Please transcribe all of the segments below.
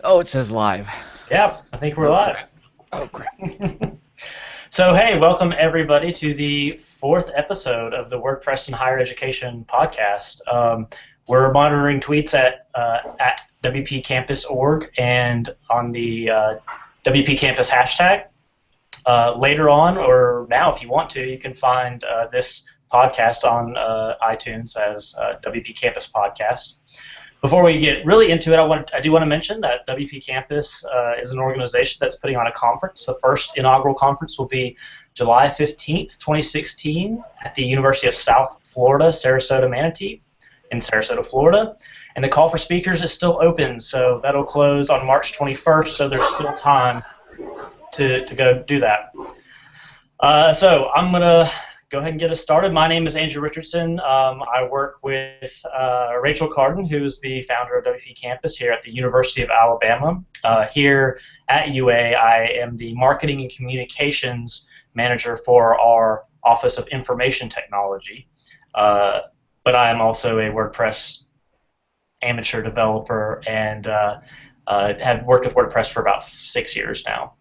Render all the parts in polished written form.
Oh, it says live. Yeah, I think we're Oh, live. crap. Oh, crap. So, hey, welcome everybody to the fourth episode of the WordPress and Higher Education podcast. We're monitoring tweets at WPCampus.org and on the WPCampus hashtag. Later on, or now if you want to, you can find this podcast on iTunes as WP Campus Podcast. Before we get really into it, I do want to mention that WP Campus is an organization that's putting on a conference. The first inaugural conference will be July 15th, 2016 at the University of South Florida, Sarasota Manatee in Sarasota, Florida. And the call for speakers is still open, so that'll close on March 21st, so there's still time to go do that. So I'm going to go ahead and get us started. My name is Andrew Richardson. I work with Rachel Carden, who's the founder of WP Campus here at the University of Alabama. Here at UA, I am the marketing and communications manager for our Office of Information Technology. But I am also a WordPress amateur developer and have worked with WordPress for about 6 years now.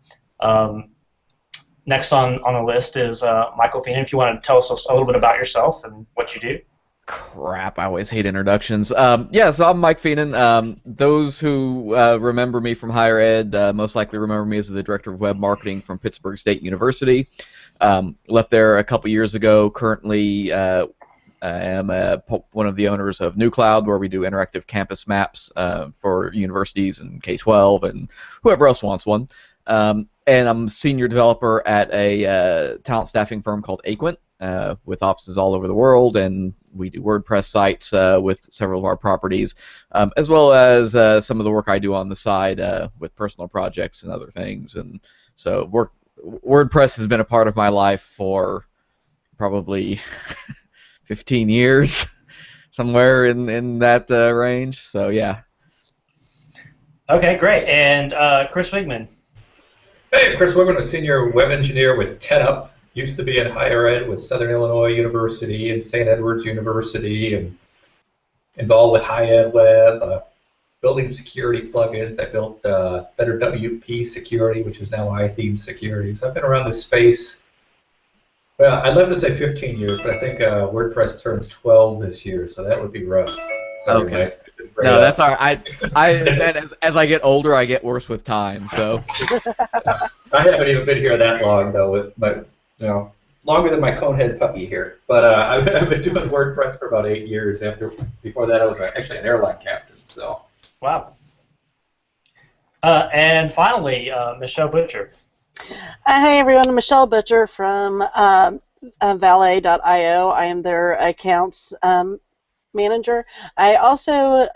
Next on the list is Michael Feenan. If you want to tell us a little bit about yourself and what you do. Crap, I always hate introductions. So I'm Mike Feenan. Those who remember me from higher ed most likely remember me as the director of web marketing from Pittsburgh State University. Left there a couple years ago. Currently, I am one of the owners of New Cloud, where we do interactive campus maps for universities and K-12 and whoever else wants one. And I'm a senior developer at a talent staffing firm called Aquent, with offices all over the world, and we do WordPress sites with several of our properties, as well as some of the work I do on the side with personal projects and other things. And so WordPress has been a part of my life for probably 15 years, somewhere in that range. So yeah. Okay, great. And Chris Wigman. Hey, Chris Wigman, a senior web engineer with TEDUP. Used to be in higher ed with Southern Illinois University and St. Edward's University, and involved with high ed web, building security plugins. I built better WP Security, which is now Themeforest Security. So I've been around this space. Well, I'd love to say 15 years, but I think WordPress turns 12 this year, so that would be rough. Sorry, Okay. Mike. No, that's all right. As I get older, I get worse with time. So I haven't even been here that long, though, but longer than my conehead puppy here. But I've been doing WordPress for about 8 years. Before that, I was actually an airline captain. So. Wow. And finally, Michelle Butcher. Hey everyone, I'm Michelle Butcher from Valet.io. I am their accounts manager. I also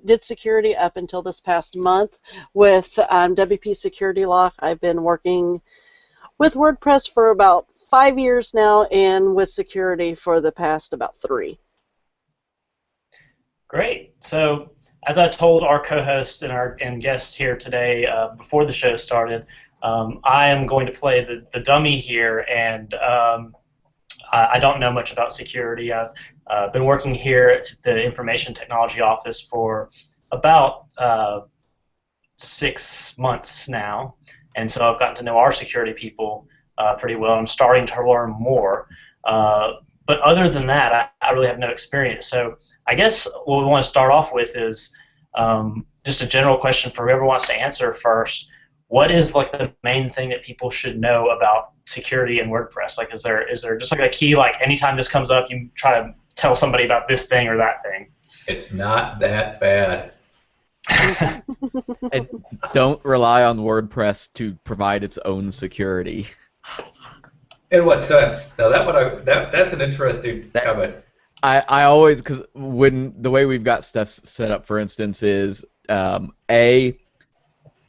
did security up until this past month with WP Security Lock. I've been working with WordPress for about 5 years now, and with security for the past about 3. Great. So, as I told our co-host and guests here today before the show started, I am going to play the dummy here, and I don't know much about security. I've been working here at the Information Technology Office for about 6 months now, and so I've gotten to know our security people pretty well. I'm starting to learn more, but other than that, I really have no experience. So I guess what we want to start off with is just a general question for whoever wants to answer first. What is like the main thing that people should know about security in WordPress? Like, is there just like a key? Like, anytime this comes up, you try to tell somebody about this thing or that thing. It's not that bad. and don't rely on WordPress to provide its own security. In what sense? Now that's an interesting comment. I always, because when the way we've got stuff set up, for instance, is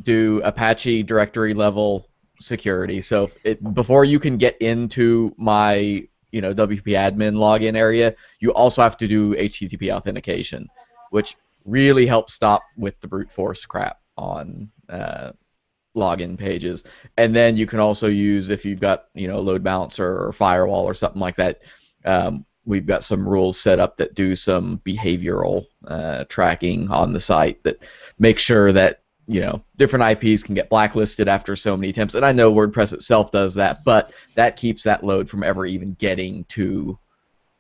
do Apache directory level security. So before you can get into my WP admin login area, you also have to do HTTP authentication, which really helps stop with the brute force crap on login pages. And then you can also use, if you've got load balancer or firewall or something like that, we've got some rules set up that do some behavioral tracking on the site that make sure that different IPs can get blacklisted after so many attempts, and I know WordPress itself does that, but that keeps that load from ever even getting to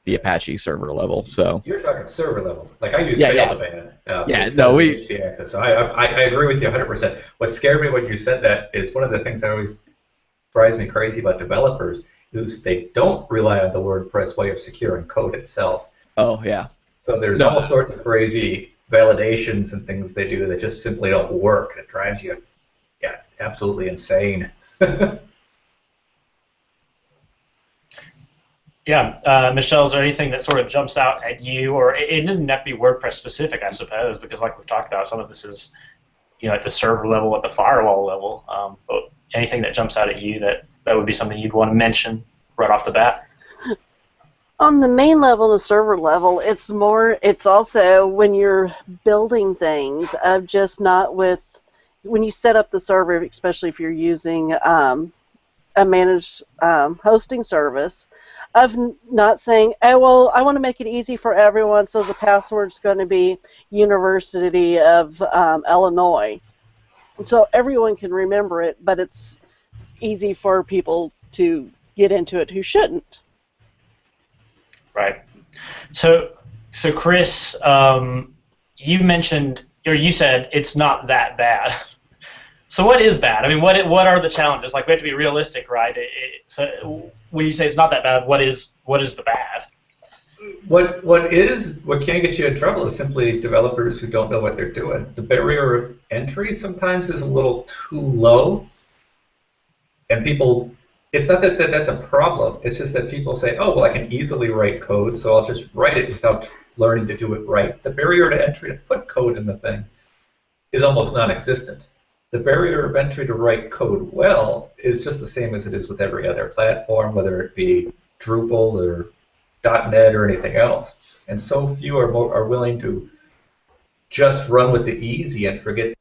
the Apache server level. So you're talking server level. Like I use fail-to-ban. Access. So I agree with you 100%. What scared me when you said that is one of the things that always drives me crazy about developers is they don't rely on the WordPress way of securing code itself. Oh yeah. So there's all sorts of crazy validations and things they do that just simply don't work. It drives you, absolutely insane. Yeah, Michelle, is there anything that sort of jumps out at you, or it doesn't have to be WordPress specific, I suppose, because like we've talked about, some of this is, at the server level, at the firewall level. But anything that jumps out at you that would be something you'd want to mention right off the bat? On the main level, the server level, it's also when you're building things, just not when you set up the server, especially if you're using a managed hosting service, of not saying, oh, well, I want to make it easy for everyone, so the password's going to be University of Illinois. And so everyone can remember it, but it's easy for people to get into it who shouldn't. Right. So Chris, you mentioned, or you said it's not that bad. So what is bad? I mean, what are the challenges? Like, we have to be realistic, right? So when you say it's not that bad, what is the bad? What can get you in trouble is simply developers who don't know what they're doing. The barrier of entry sometimes is a little too low, and people. It's not that that's a problem. It's just that people say, oh, well, I can easily write code, so I'll just write it without learning to do it right. The barrier to entry to put code in the thing is almost non-existent. The barrier of entry to write code well is just the same as it is with every other platform, whether it be Drupal or .NET or anything else. And so few are willing to just run with the easy and forget.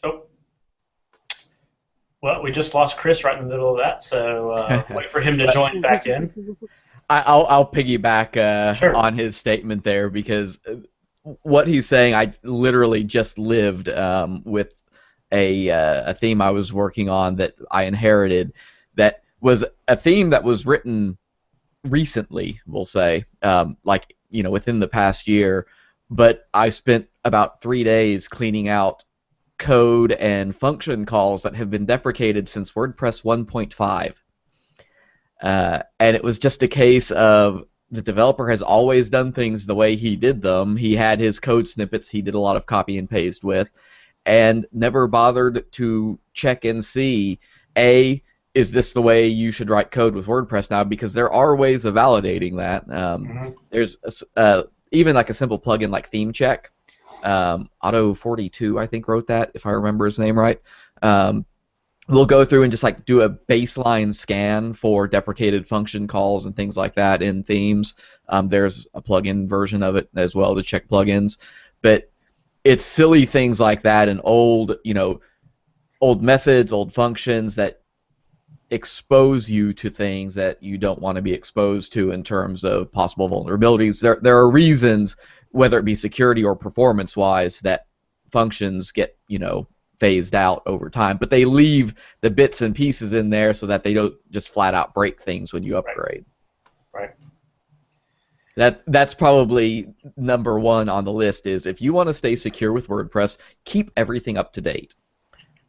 Oh. Well, we just lost Chris right in the middle of that, so wait for him to join back in. I'll piggyback Sure. on his statement there, because what he's saying, I literally just lived with a theme I was working on that I inherited, that was a theme that was written recently, we'll say, within the past year, but I spent about 3 days cleaning out code and function calls that have been deprecated since WordPress 1.5. And it was just a case of the developer has always done things the way he did them. He had his code snippets he did a lot of copy and paste with, and never bothered to check and see, is this the way you should write code with WordPress now? Because there are ways of validating that. There's even like a simple plugin like Theme Check. Auto42, I think, wrote that, if I remember his name right. We'll go through and just like do a baseline scan for deprecated function calls and things like that in themes. There's a plugin version of it as well to check plugins, but it's silly things like that and old methods, old functions that expose you to things that you don't want to be exposed to in terms of possible vulnerabilities. There are reasons, whether it be security or performance-wise, that functions get phased out over time, but they leave the bits and pieces in there so that they don't just flat out break things when you upgrade. Right. That's probably number one on the list, is if you want to stay secure with WordPress, keep everything up to date.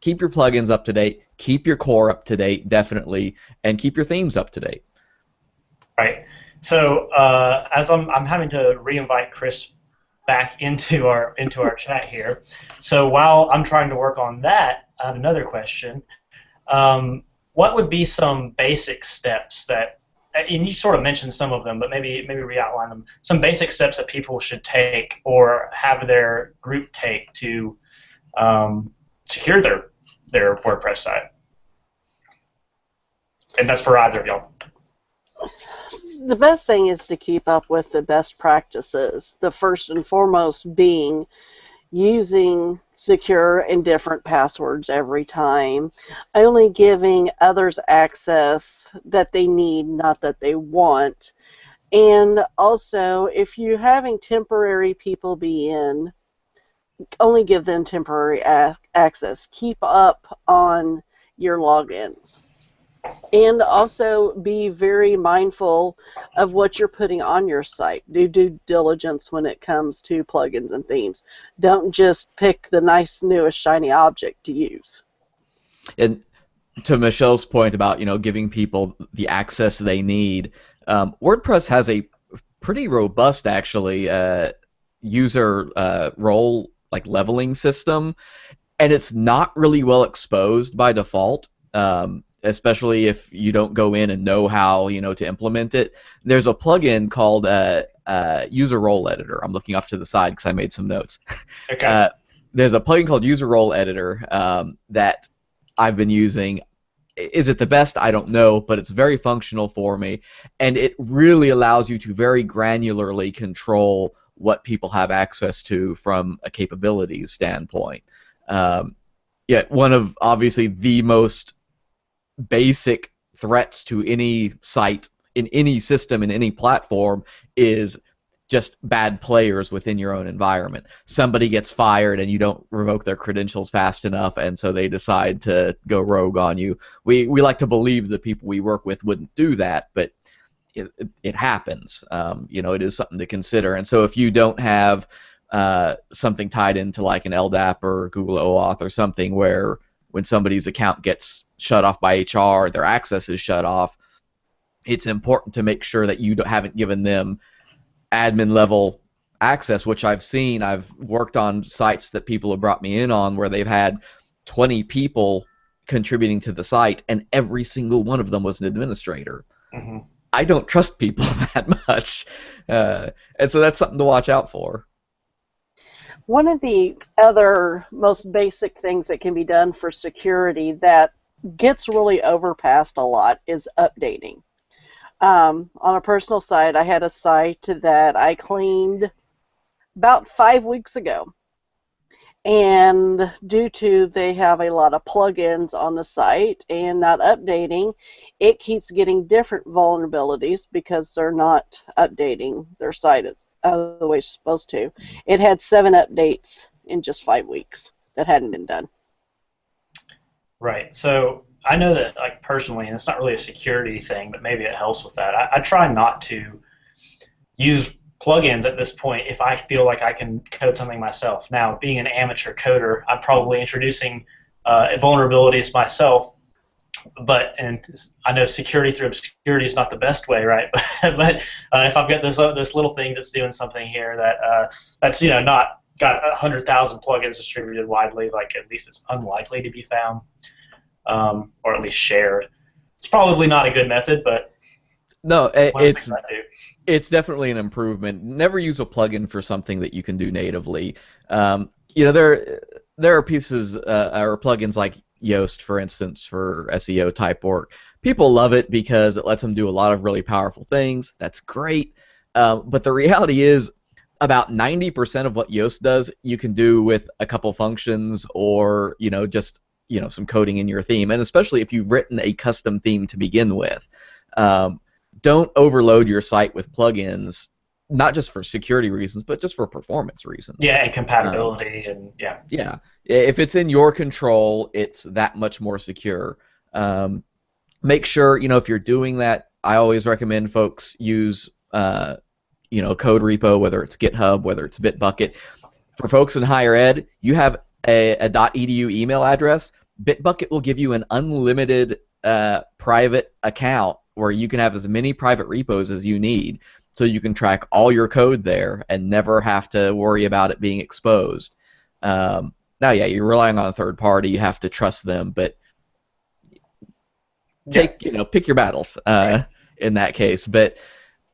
Keep your plugins up to date, keep your core up to date, definitely, and keep your themes up to date. Right. So as I'm having to re-invite Chris back into our chat here. So while I'm trying to work on that, I have another question. What would be some basic steps that, and you sort of mentioned some of them, but maybe re-outline them, some basic steps that people should take or have their group take to secure their WordPress site? And that's for either of y'all. The best thing is to keep up with the best practices. The first and foremost being using secure and different passwords every time. Only giving others access that they need, not that they want. And also, if you're having temporary people be in, only give them temporary access. Keep up on your logins. And also be very mindful of what you're putting on your site. Do due diligence when it comes to plugins and themes. Don't just pick the nice, newest, shiny object to use. And to Michelle's point about giving people the access they need, WordPress has a pretty robust actually user role leveling system, and it's not really well exposed by default. Especially if you don't go in and know how to implement it. There's a plugin called User Role Editor. I'm looking off to the side because I made some notes. Okay. There's a plugin called User Role Editor that I've been using. Is it the best? I don't know, but it's very functional for me, and it really allows you to very granularly control what people have access to from a capabilities standpoint. One of obviously the most basic threats to any site in any system in any platform is just bad players within your own environment. Somebody gets fired and you don't revoke their credentials fast enough, and so they decide to go rogue on you. We like to believe the people we work with wouldn't do that, but it happens. It is something to consider. And so if you don't have something tied into like an LDAP or Google OAuth or something where when somebody's account gets shut off by HR, their access is shut off, it's important to make sure that you haven't given them admin level access, which I've seen. I've worked on sites that people have brought me in on where they've had 20 people contributing to the site, and every single one of them was an administrator. Mm-hmm. I don't trust people that much, and so that's something to watch out for. One of the other most basic things that can be done for security that gets really overpassed a lot is updating. On a personal side, I had a site that I cleaned about 5 weeks ago. And due to they have a lot of plugins on the site and not updating, it keeps getting different vulnerabilities because they're not updating their site the way it's supposed to. It had 7 updates in just 5 weeks that hadn't been done. Right. So I know that, like, personally, and it's not really a security thing, but maybe it helps with that. I try not to use plugins at this point if I feel like I can code something myself. Now, being an amateur coder, I'm probably introducing vulnerabilities myself, and I know security through obscurity is not the best way, right? but if I've got this little thing that's doing something here that's not got 100,000 plugins distributed widely, like at least it's unlikely to be found, or at least shared. It's probably not a good method, but no, it's definitely an improvement. Never use a plugin for something that you can do natively. There are pieces or plugins like Yoast, for instance, for SEO type work. People love it because it lets them do a lot of really powerful things. That's great. But the reality is about 90% of what Yoast does you can do with a couple functions or just some coding in your theme, and especially if you've written a custom theme to begin with. Don't overload your site with plugins, not just for security reasons, but just for performance reasons. Yeah, and compatibility, and yeah. Yeah, if it's in your control, it's that much more secure. Make sure, if you're doing that, I always recommend folks use, code repo, whether it's GitHub, whether it's Bitbucket. For folks in higher ed, you have a .edu email address. Bitbucket will give you an unlimited private account where you can have as many private repos as you need, so you can track all your code there and never have to worry about it being exposed. Now, yeah, you're relying on a third party. You have to trust them, but pick your battles in that case. But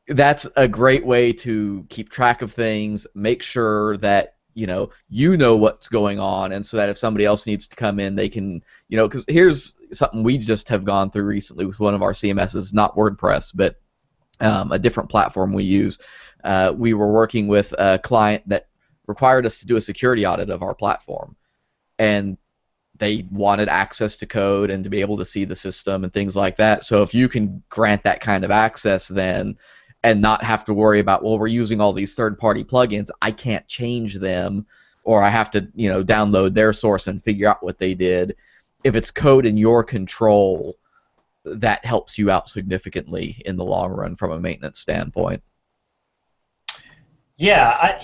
that's a great way to keep track of things. Make sure that you know what's going on, and so that if somebody else needs to come in, they can, because here's something we just have gone through recently with one of our CMSs, not WordPress, but a different platform we use. We were working with a client that required us to do a security audit of our platform, and they wanted access to code and to be able to see the system and things like that. So if you can grant that kind of access then, and not have to worry about, well, we're using all these third-party plugins, I can't change them, or I have to, download their source and figure out what they did. If it's code in your control, that helps you out significantly in the long run from a maintenance standpoint. Yeah,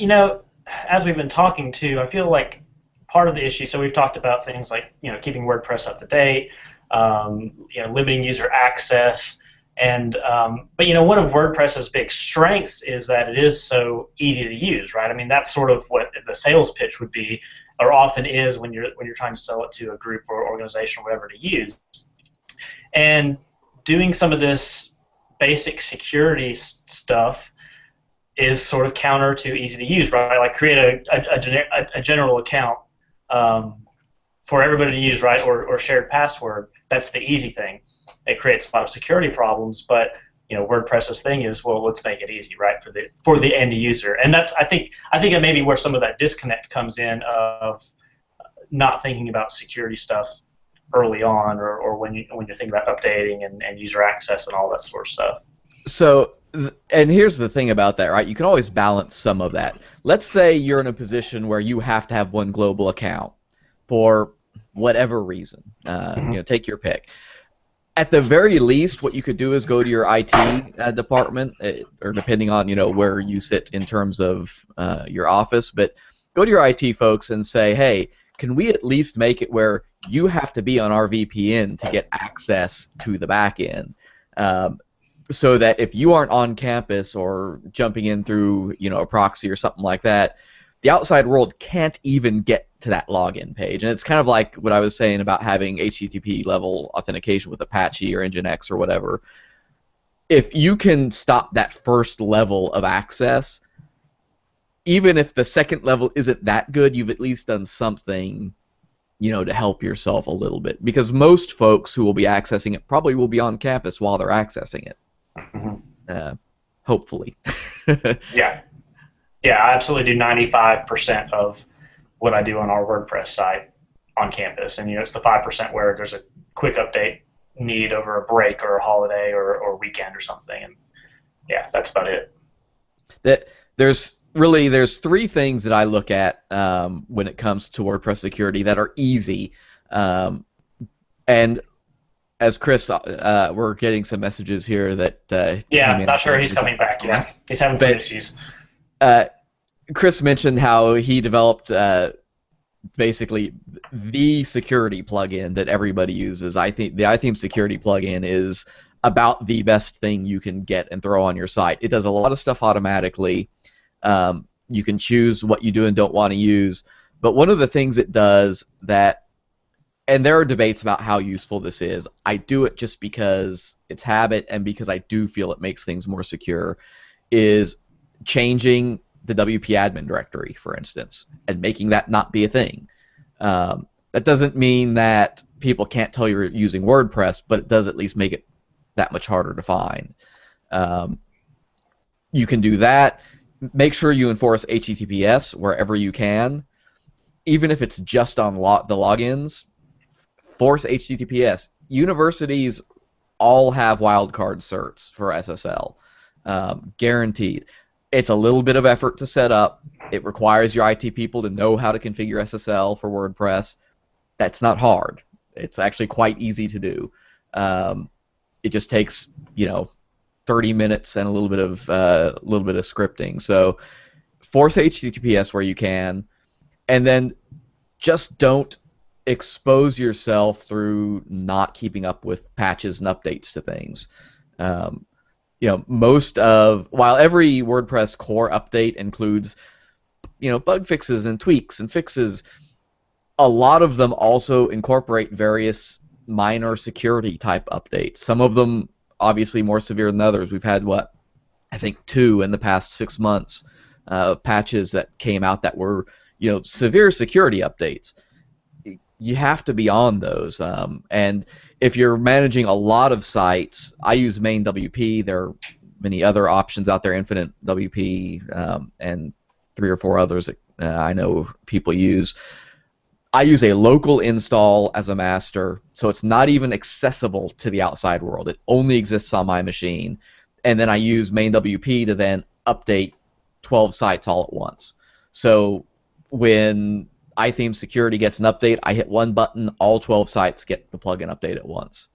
as we've been talking too, I feel like part of the issue, so we've talked about things like, keeping WordPress up to date, limiting user access, and but one of WordPress's big strengths is that it is so easy to use, right? I mean, that's sort of what the sales pitch would be, or often is when you're trying to sell it to a group or organization or whatever to use. And doing some of this basic security stuff is sort of counter to easy to use, right? Like create a general account for everybody to use, right? Or shared password. That's the easy thing. It creates a lot of security problems, but WordPress's thing is, well, let's make it easy, right, for the end user. And that's I think it may be where some of that disconnect comes in of not thinking about security stuff early on, or when you're thinking about updating and user access and all that sort of stuff. So, and here's the thing about that, right? You can always balance some of that. Let's say you're in a position where you have to have one global account for whatever reason. Take your pick. At the very least, what you could do is go to your IT department, or depending on where you sit in terms of your office, but go to your IT folks and say, hey, can we at least make it where you have to be on our VPN to get access to the back end? So that if you aren't on campus or jumping in through a proxy or something like that, the outside world can't even get to that login page. And it's kind of like what I was saying about having HTTP level authentication with Apache or Nginx or whatever. If you can stop that first level of access, even if the second level isn't that good, you've at least done something to help yourself a little bit. Because most folks who will be accessing it probably will be on campus while they're accessing it. Hopefully. Yeah, I absolutely do 95% of what I do on our WordPress site on campus. And it's the 5% where there's a quick update need over a break or a holiday or weekend or something. And yeah, that's about it. There's three things that I look at when it comes to WordPress security that are easy. And as Chris, we're getting some messages here that... yeah, I'm not sure he's coming back yet. He's having some issues. Chris mentioned how he developed basically the security plugin that everybody uses. I think the iThemes security plugin is about the best thing you can get and throw on your site. It does a lot of stuff automatically. You can choose what you do and don't want to use. But one of the things it does that, and there are debates about how useful this is, I do it just because it's habit and because I do feel it makes things more secure, is changing the WP admin directory, for instance, and making that not be a thing. That doesn't mean that people can't tell you're using WordPress, but it does at least make it that much harder to find. You can do that. Make sure you enforce HTTPS wherever you can. Even if it's just on the logins, force HTTPS. Universities all have wildcard certs for SSL. Guaranteed. It's a little bit of effort to set up. It requires your IT people to know how to configure SSL for WordPress. That's not hard. It's actually quite easy to do. It just takes 30 minutes and a little bit of scripting. So force HTTPS where you can, and then just don't expose yourself through not keeping up with patches and updates to things. While every WordPress core update includes, bug fixes and tweaks and fixes, a lot of them also incorporate various minor security type updates. Some of them obviously more severe than others. We've had I think 2 in the past 6 months, patches that came out that were, severe security updates. You have to be on those. And if you're managing a lot of sites, I use main WP. There are many other options out there, Infinite WP, and 3 or 4 others that I know people use. I use a local install as a master, so it's not even accessible to the outside world. It only exists on my machine. And then I use main WP to then update 12 sites all at once. So when iTheme Security gets an update, I hit one button, all 12 sites get the plugin update at once.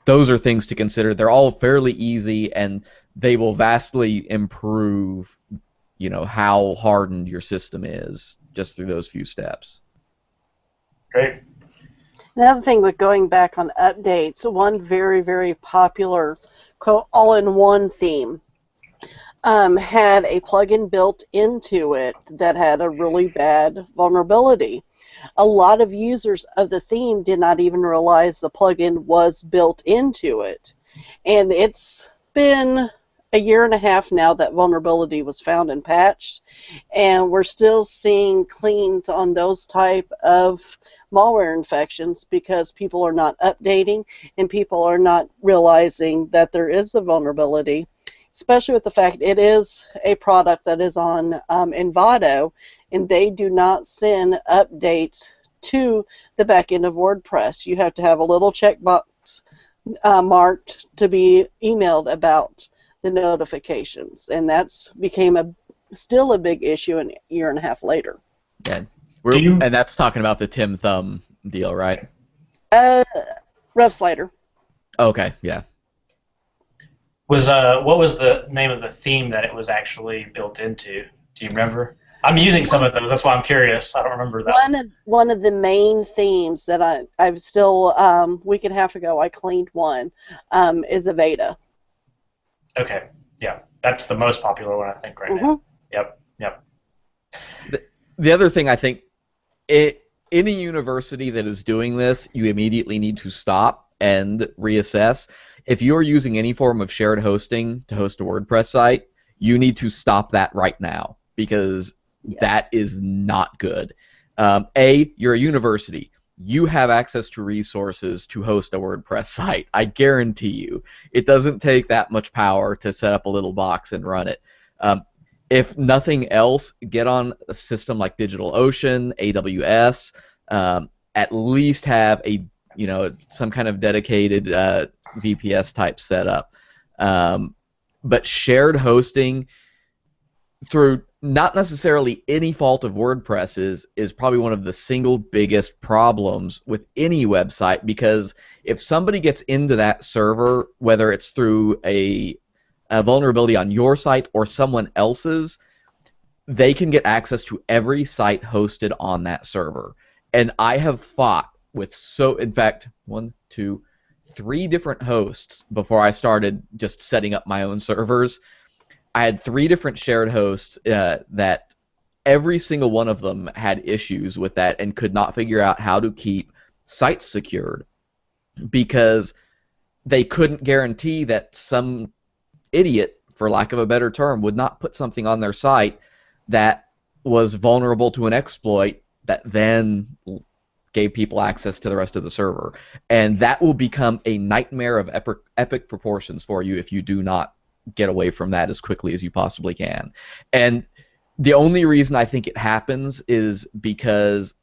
Those are things to consider. They're all fairly easy, and they will vastly improve, how hardened your system is just through those few steps. Great. Another thing with going back on updates, one very, very popular all-in-one theme had a plugin built into it that had a really bad vulnerability. A lot of users of the theme did not even realize the plugin was built into it. And it's been a year and a half now that vulnerability was found and patched, and we're still seeing cleans on those type of malware infections because people are not updating and people are not realizing that there is a vulnerability, especially with the fact it is a product that is on Envato, and they do not send updates to the back end of WordPress. You have to have a little checkbox marked to be emailed about the notifications, and that's became still a big issue a year and a half later. Yeah. And that's talking about the Tim Thumb deal, right? Rev Slider. Okay, yeah. What was the name of the theme that it was actually built into? Do you remember? I'm using some of those. That's why I'm curious. I don't remember that. One of the main themes that I've still week and a half ago I cleaned one is Aveda. Okay. Yeah, that's the most popular one I think right now. Yep. The other thing I think, any university that is doing this, you immediately need to stop and reassess. If you're using any form of shared hosting to host a WordPress site, you need to stop that right now, because that is not good. You're a university. You have access to resources to host a WordPress site. I guarantee you. It doesn't take that much power to set up a little box and run it. If nothing else, get on a system like DigitalOcean, AWS. At least have some kind of dedicated VPS type setup. But shared hosting, through not necessarily any fault of WordPress, is probably one of the single biggest problems with any website, because if somebody gets into that server, whether it's through a vulnerability on your site or someone else's, they can get access to every site hosted on that server. And I have fought with, in fact, 1, 2, 3 different hosts before I started just setting up my own servers. I had 3 different shared hosts that every single one of them had issues with that and could not figure out how to keep sites secured, because they couldn't guarantee that some idiot, for lack of a better term, would not put something on their site that was vulnerable to an exploit that then gave people access to the rest of the server. And that will become a nightmare of epic proportions for you if you do not get away from that as quickly as you possibly can. And the only reason I think it happens is because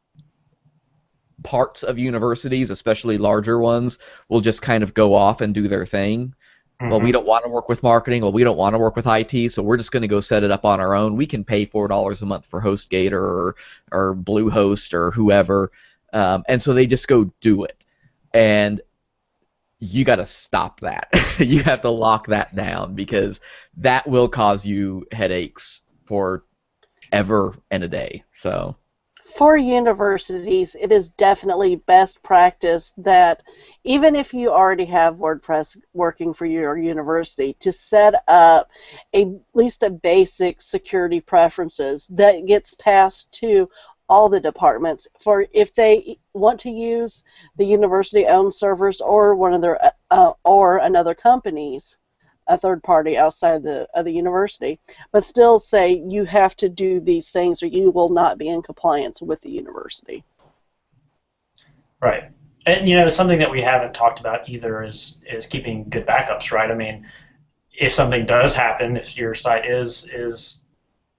parts of universities, especially larger ones, will just kind of go off and do their thing. Well, we don't want to work with marketing. Well, we don't want to work with IT, so we're just going to go set it up on our own. We can pay $4 a month for HostGator or Bluehost or whoever, and so they just go do it. And you got to stop that. You have to lock that down, because that will cause you headaches for ever and a day. So, for universities, it is definitely best practice that even if you already have WordPress working for your university, to set up at least a basic security preferences that gets passed to all the departments, for if they want to use the university-owned servers or one of their or another company's, a third party outside of the university, but still say you have to do these things or you will not be in compliance with the university. Right. And something that we haven't talked about either is keeping good backups, right? I mean, if something does happen, if your site is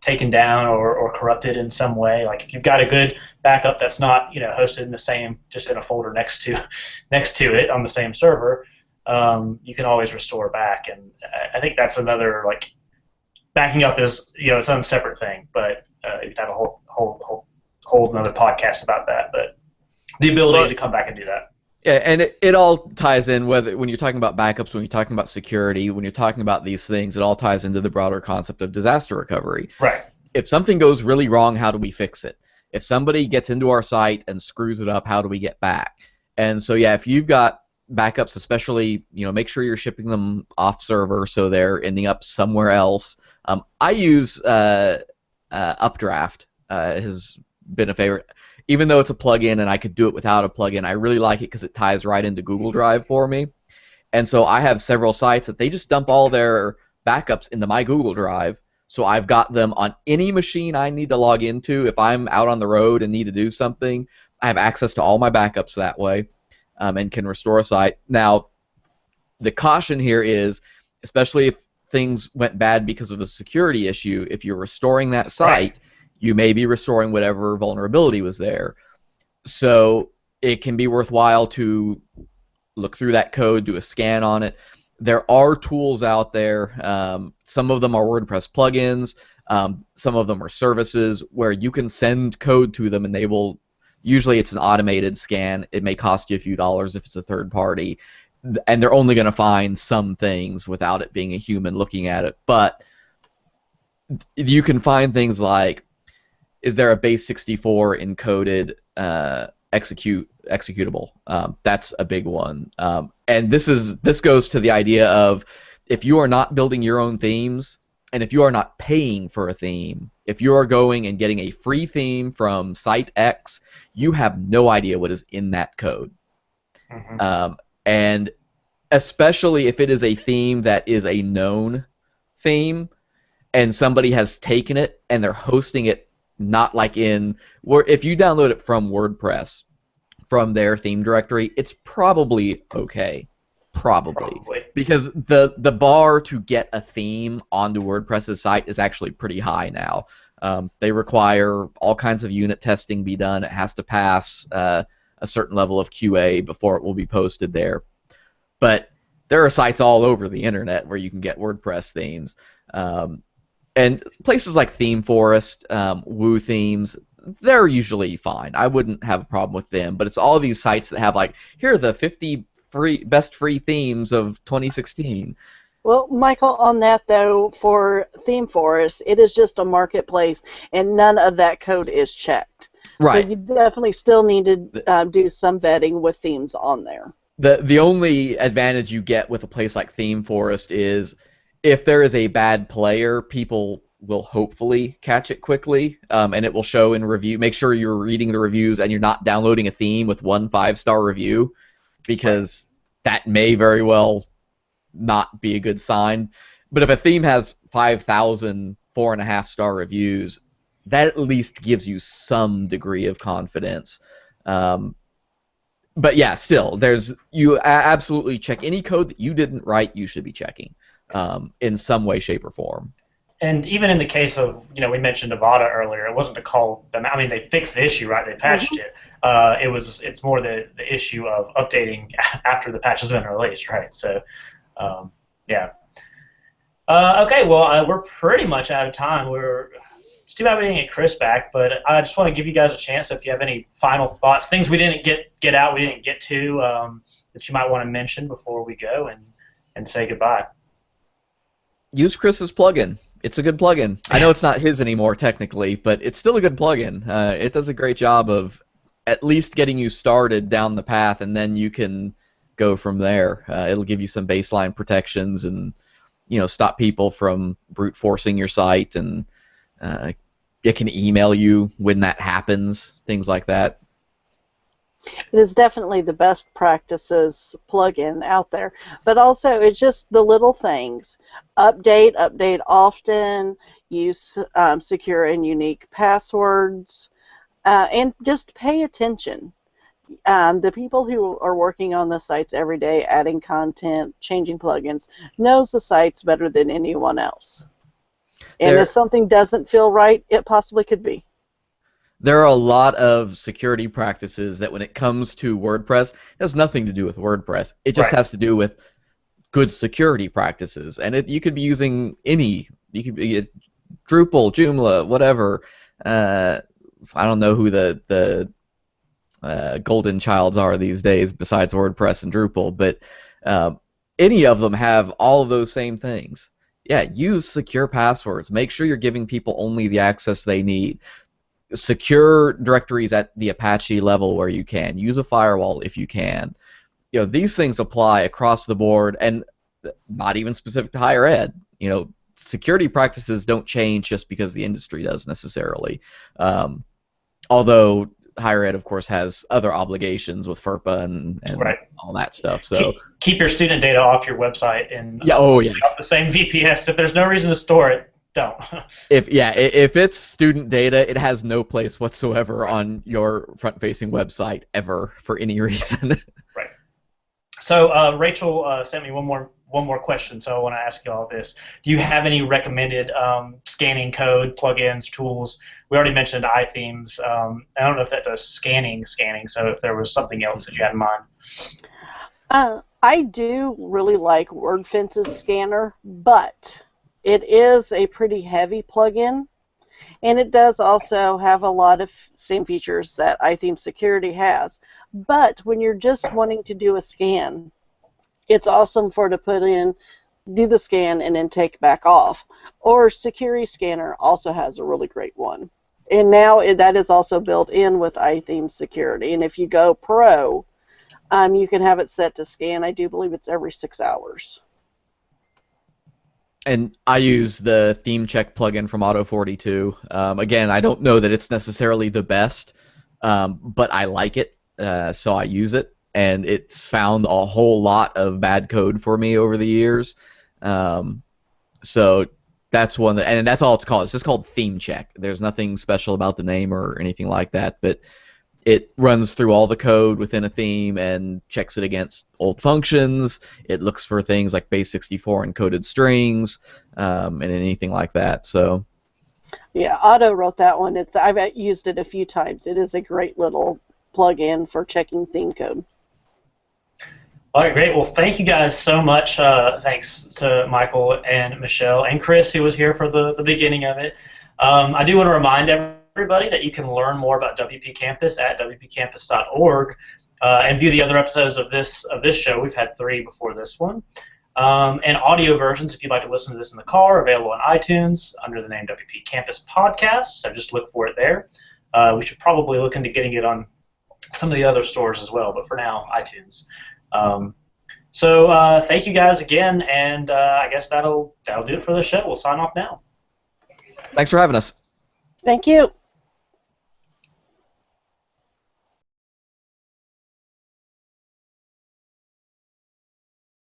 taken down or corrupted in some way, like if you've got a good backup that's not hosted in the same, just in a folder next to it on the same server, you can always restore back. And I think that's another, like, backing up is its own separate thing, but you'd have a whole another podcast about that. But the ability to come back and do that. Yeah, and it all ties in, whether when you're talking about backups, when you're talking about security, when you're talking about these things, it all ties into the broader concept of disaster recovery. Right. If something goes really wrong, how do we fix it? If somebody gets into our site and screws it up, how do we get back? And so, yeah, if you've got backups, especially, make sure you're shipping them off server so they're ending up somewhere else. I use Updraft. Has been a favorite. Even though it's a plugin and I could do it without a plugin, I really like it because it ties right into Google Drive for me. And so I have several sites that they just dump all their backups into my Google Drive. So I've got them on any machine I need to log into. If I'm out on the road and need to do something, I have access to all my backups that way, and can restore a site. Now, the caution here is, especially if things went bad because of a security issue, if you're restoring that site, you may be restoring whatever vulnerability was there. So it can be worthwhile to look through that code, do a scan on it. There are tools out there. Some of them are WordPress plugins. Some of them are services where you can send code to them and they will, usually it's an automated scan. It may cost you a few dollars if it's a third party. And they're only going to find some things without it being a human looking at it. But you can find things like, is there a base 64 encoded executable? That's a big one. And this goes to the idea of, if you are not building your own themes, and if you are not paying for a theme, if you are going and getting a free theme from site X, you have no idea what is in that code. Mm-hmm. And especially if it is a theme that is a known theme, and somebody has taken it and they're hosting it not like in, if you download it from WordPress, from their theme directory, it's probably okay. Probably. Because the bar to get a theme onto WordPress's site is actually pretty high now. They require all kinds of unit testing be done. It has to pass a certain level of QA before it will be posted there. But there are sites all over the internet where you can get WordPress themes. And places like Themeforest, Woo Themes, they're usually fine. I wouldn't have a problem with them. But it's all these sites that have, like, here are the 50 best free themes of 2016. Well, Michael, on that, though, for Themeforest, it is just a marketplace, and none of that code is checked. Right. So you definitely still need to do some vetting with themes on there. The only advantage you get with a place like Themeforest is, if there is a bad player, people will hopefully catch it quickly, and it will show in review. Make sure you're reading the reviews and you're not downloading a theme with 1 5-star review, because that may very well not be a good sign. But if a theme has 5,000 4.5-star reviews, that at least gives you some degree of confidence. But yeah, still, you absolutely check any code that you didn't write. You should be checking in some way, shape, or form. And even in the case of, we mentioned Avada earlier, it wasn't to call them. I mean, they fixed the issue, right? They patched it. It's more the issue of updating after the patch has been released, right? So, yeah. Okay, well, we're pretty much out of time. It's too bad we didn't get Chris back, but I just want to give you guys a chance if you have any final thoughts, things we didn't get out, we didn't get to, that you might want to mention before we go and say goodbye. Use Chris's plugin. It's a good plugin. I know it's not his anymore technically, but it's still a good plugin. It does a great job of at least getting you started down the path, and then you can go from there. It'll give you some baseline protections and stop people from brute forcing your site, and it can email you when that happens, things like that. It is definitely the best practices plugin out there, but also it's just the little things. Update often, use secure and unique passwords, and just pay attention. The people who are working on the sites every day, adding content, changing plugins, knows the sites better than anyone else. And if something doesn't feel right, it possibly could be. There are a lot of security practices that when it comes to WordPress, it has nothing to do with WordPress. It just has to do with good security practices. And you could be using you could be Drupal, Joomla, whatever. I don't know who the golden childs are these days besides WordPress and Drupal, but any of them have all of those same things. Yeah, use secure passwords. Make sure you're giving people only the access they need. Secure directories at the Apache level where you can. Use a firewall if you can. These things apply across the board, and not even specific to higher ed. Security practices don't change just because the industry does necessarily. Although higher ed, of course, has other obligations with FERPA and right. all that stuff. So keep your student data off your website and yes. the same VPS. If there's no reason to store it, don't. If it's student data, it has no place whatsoever on your front-facing website ever for any reason. Right. So Rachel sent me one more question, so I want to ask you all this. Do you have any recommended scanning code, plugins, tools? We already mentioned iThemes. I don't know if that does scanning, so if there was something else that you had in mind. I do really like WordFence's scanner, but it is a pretty heavy plugin, and it does also have a lot of same features that iTheme Security has. But when you're just wanting to do a scan, it's awesome to put in, do the scan, and then take back off. Or Security Scanner also has a really great one. And now that is also built in with iTheme Security. And if you go Pro, you can have it set to scan. I do believe it's every 6 hours. And I use the theme check plugin from Auto42. Again, I don't know that it's necessarily the best, but I like it, so I use it. And it's found a whole lot of bad code for me over the years. So that's one, and that's all it's called. It's just called Theme Check. There's nothing special about the name or anything like that, but it runs through all the code within a theme and checks it against old functions. It looks for things like base64 encoded strings and anything like that. So, yeah, Otto wrote that one. I've used it a few times. It is a great little plug-in for checking theme code. All right, great. Well, thank you guys so much. Thanks to Michael and Michelle and Chris, who was here for the beginning of it. I do want to remind everybody that you can learn more about WP Campus at WPCampus.org and view the other episodes of this show. We've had 3 before this one. And audio versions, if you'd like to listen to this in the car, available on iTunes under the name WP Campus Podcast. So just look for it there. We should probably look into getting it on some of the other stores as well, but for now, iTunes. So thank you guys again, and I guess that'll do it for the show. We'll sign off now. Thanks for having us. Thank you.